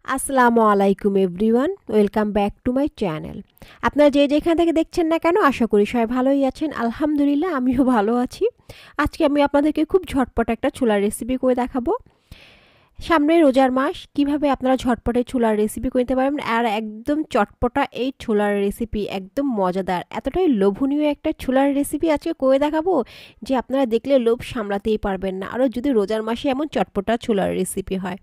আসসালামু আলাইকুম everyone, welcome back to my channel. আপনারা যে যেখান থেকে দেখছেন না কেন, আশা করি সবাই ভালোই আছেন। আলহামদুলিল্লাহ, আমিও ভালো আছি। আজকে আমি আপনাদেরকে খুব ঝটপট একটা ছোলার রেসিপি করে দেখাবো। সামনে রোজার মাস, কিভাবে আপনারা ঝটপটে ছোলার রেসিপি করে নিতে পারবেন। আর একদম চটপটা এই ছোলার রেসিপি একদম মজাদার, এতটাই লোভনীয় একটা ছোলার রেসিপি আজকে করে দেখাবো যে আপনারা দেখলে লোভ সামলাতেই পারবেন না, আরও যদি রোজার মাসে এমন চটপটা ছোলার রেসিপি হয়।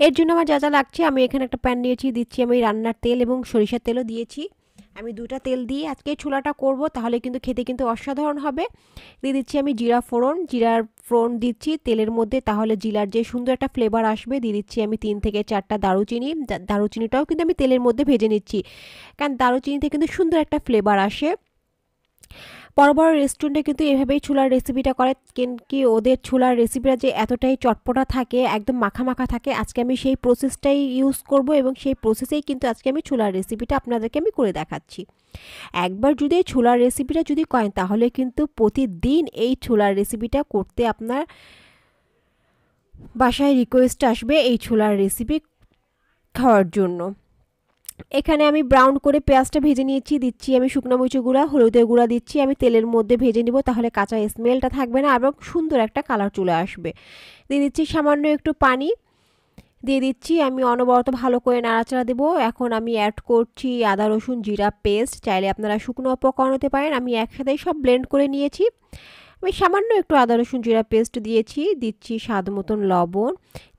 এর জন্য আমার যা যা লাগছে, আমি এখানে একটা প্যান নিয়েছি, দিচ্ছি আমি রান্নার তেল এবং সরিষার তেলও দিয়েছি। আমি দুটা তেল দিয়ে আজকে ছোলাটা করব, তাহলে কিন্তু খেতে কিন্তু অসাধারণ হবে। দিয়ে দিচ্ছি আমি জিরার ফোড়ন দিচ্ছি তেলের মধ্যে, তাহলে জিরার যে সুন্দর একটা ফ্লেভার আসবে। দিয়ে দিচ্ছি আমি 3 থেকে 4টা দারুচিনি। দারুচিনিটাও কিন্তু আমি তেলের মধ্যে ভেজে নিচ্ছি, কারণ দারুচিনিতে কিন্তু সুন্দর একটা ফ্লেভার আসে। বড় বড় রেস্টুরেন্টে কিন্তু এভাবেই ছোলার রেসিপিটা করে, কি ওদের ছোলার রেসিপিটা যে এতটাই চটপটা থাকে, একদম মাখা মাখা থাকে। আজকে আমি সেই প্রসেসটাই ইউজ করব এবং সেই প্রসেসেই কিন্তু আজকে আমি ছোলার রেসিপিটা আপনাদেরকে আমি করে দেখাচ্ছি। একবার যদি এই ছোলার রেসিপিটা যদি করেন, তাহলে কিন্তু প্রতিদিন এই ছোলার রেসিপিটা করতে আপনার বাসায় রিকোয়েস্ট আসবে এই ছোলার রেসিপি খাওয়ার জন্য। এখানে আমি ব্রাউন করে পেঁয়াজটা ভেজে নিয়েছি, দিচ্ছি আমি শুকনো মরিচের গুঁড়া, হলুদের গুঁড়া দিচ্ছি আমি তেলের মধ্যে ভেজে নিব, তাহলে কাঁচা স্মেলটা থাকবে না এবং সুন্দর একটা কালার চলে আসবে। দিয়ে দিচ্ছি সামান্য একটু পানি, দিয়ে দিচ্ছি আমি অনবরত ভালো করে নাড়াচাড়া দেবো। এখন আমি অ্যাড করছি আদা রসুন জিরা পেস্ট, চাইলে আপনারা শুকনো উপকরণ হতে পারেন, আমি একসাথেই সব ব্লেন্ড করে নিয়েছি। আমি সামান্য একটু আদা রসুন জিরা পেস্ট দিচ্ছি স্বাদ মতন লবণ,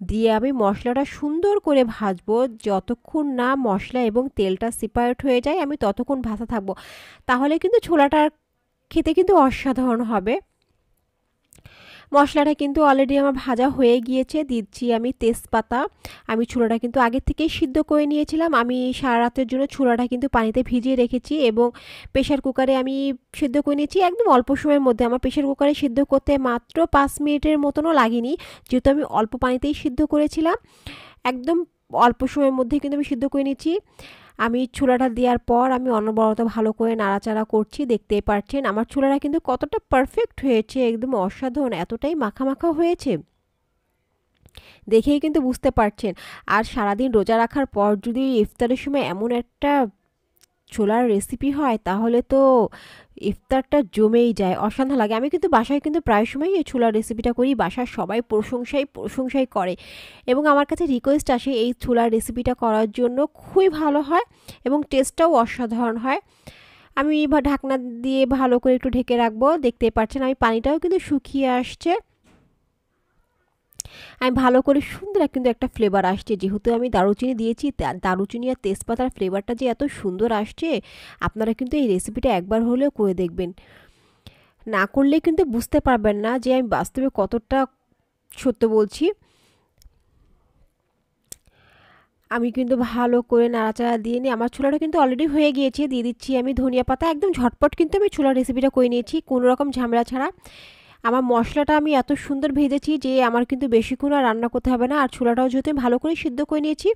দিয়ে আমি মশলাটা সুন্দর করে ভাজবো। যতক্ষণ না মশলা এবং তেলটা সেপারেট হয়ে যায়, আমি ততক্ষণ ভাজা থাকবো, তাহলে কিন্তু ছোলাটা খেতে কিন্তু অসাধারণ হবে। মশলাটা কিন্তু অলরেডি আমার ভাজা হয়ে গিয়েছে। দিচ্ছি আমি তেজপাতা। আমি ছোলাটা কিন্তু আগে থেকেই সিদ্ধ করে নিয়েছিলাম। আমি সারা রাতের জন্য ছোলাটা কিন্তু পানিতে ভিজিয়ে রেখেছি এবং প্রেশার কুকারে আমি সিদ্ধ করে নিয়েছি একদম অল্প সময়ের মধ্যে। আমার প্রেশার কুকারে সিদ্ধ করতে মাত্র 5 মিনিটের মতনও লাগেনি, যেহেতু আমি অল্প পানিতেই সিদ্ধ করেছিলাম। একদম অল্প সময়ের মধ্যেই কিন্তু আমি সিদ্ধ করে নিচ্ছি। আমি ছোলাটা দেওয়ার পর আমি অনবরত ভালো করে নাড়াচাড়া করছি। দেখতেই পাচ্ছেন আমার ছোলাটা কিন্তু কতটা পারফেক্ট হয়েছে, একদম অসাধারণ, এতটাই মাখা মাখা হয়েছে, দেখেই কিন্তু বুঝতে পারছেন। আর সারাদিন রোজা রাখার পর যদি ইফতারের সময় এমন একটা ছোলার রেসিপি হয়, তাহলে তো ইফতারটা জমেই যায়, অসাধারণ লাগে। আমি কিন্তু বাসায় কিন্তু প্রায় সময় এই ছোলার রেসিপিটা করি, বাসার সবাই প্রশংসাই করে এবং আমার কাছে রিকোয়েস্ট আসে এই ছোলার রেসিপিটা করার জন্য। খুবই ভালো হয় এবং টেস্টটাও অসাধারণ হয়। আমি ঢাকনা দিয়ে ভালো করে একটু ঢেকে রাখবো। দেখতেই পাচ্ছেন আমি পানিটাও কিন্তু শুকিয়ে আসছে। আমি ভালো করে সুন্দর কিন্তু একটা ফ্লেভার আসছে, যেহেতু আমি দারুচিনি দিয়েছি। দারুচিনি আর তেজপাতার ফ্লেভারটা যে এত সুন্দর আসছে, আপনারা কিন্তু এই রেসিপিটা একবার হলেও করে দেখবেন। না করলে কিন্তু বুঝতে পারবেন না যে আমি বাস্তবে কতটা সত্য বলছি। আমি কিন্তু ভালো করে নাড়াচাড়া দিয়ে নিই। আমার ছোলাটা কিন্তু অলরেডি হয়ে গিয়েছে। দিয়ে দিচ্ছি আমি ধনিয়া পাতা। একদম ঝটপট কিন্তু আমি ছোলার রেসিপিটা করে নিয়েছি, কোনো রকম ঝামেলা ছাড়া। আমার মশলাটা আমি এত সুন্দর ভেজেছি যে আমার কিন্তু বেশিক্ষণ আর রান্না করতে হবে না। আর ছোলাটাও যেহেতু আমি ভালো করে সিদ্ধ করে নিয়েছি,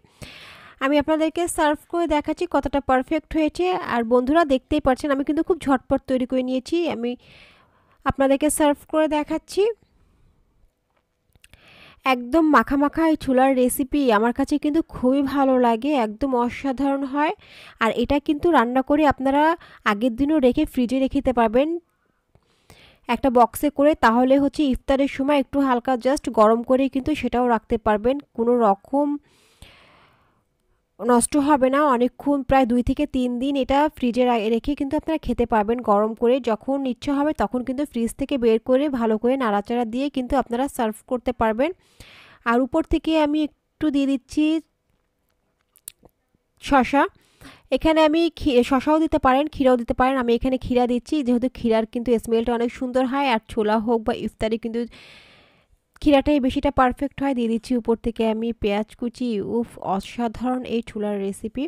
আমি আপনাদেরকে সার্ভ করে দেখাচ্ছি কতটা পারফেক্ট হয়েছে। আর বন্ধুরা দেখতেই পাচ্ছেন আমি কিন্তু খুব ঝটপট তৈরি করে নিয়েছি। আমি আপনাদেরকে সার্ভ করে দেখাচ্ছি। একদম মাখা মাখা এই ছোলার রেসিপি আমার কাছে কিন্তু খুবই ভালো লাগে, একদম অসাধারণ হয়। আর এটা কিন্তু রান্না করে আপনারা আগের দিনও রেখে ফ্রিজে রেখে দিতে পারবেন একটা বক্সে করে, তাহলে হচ্ছে ইফতারের সময় একটু হালকা জাস্ট গরম করে কিন্তু সেটাও রাখতে পারবেন, কোনো রকম নষ্ট হবে না। অনেকক্ষণ প্রায় 2 থেকে 3 দিন এটা ফ্রিজে রেখে কিন্তু আপনারা খেতে পারবেন গরম করে। যখন ইচ্ছা হবে তখন কিন্তু ফ্রিজ থেকে বের করে ভালো করে নাড়াচাড়া দিয়ে কিন্তু আপনারা সার্ভ করতে পারবেন। আর উপর থেকে আমি একটু দিয়ে দিচ্ছি শশা। এখানে আমি শশাও দিতে পারেন, ক্ষীরাও দিতে পারেন। আমি এখানে ক্ষীরা দিচ্ছি, যেহেতু ক্ষীরার কিন্তু স্মেলটা অনেক সুন্দর হয়। আর ছোলা হোক বা ইফতারে কিন্তু ক্ষীরাটাই বেশিটা পারফেক্ট হয়। দিয়ে দিচ্ছি উপর থেকে আমি পেঁয়াজ কুচি। উফ, অসাধারণ এই ছোলার রেসিপি।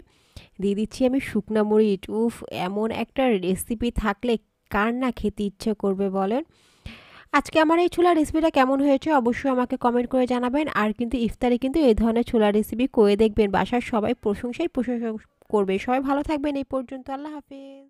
দিয়ে দিচ্ছি আমি শুকনা মরিচ। উফ, এমন একটা রেসিপি থাকলে কার না খেতে ইচ্ছে করবে বলেন। আজকে আমার এই ছোলার রেসিপিটা কেমন হয়েছে অবশ্যই আমাকে কমেন্ট করে জানাবেন। আর কিন্তু ইফতারে কিন্তু এই ধরনের ছোলার রেসিপি করে দেখবেন, বাসার সবাই প্রশংসা করবে। সবাই ভালো থাকবেন। এই পর্যন্ত, আল্লাহ হাফেজ।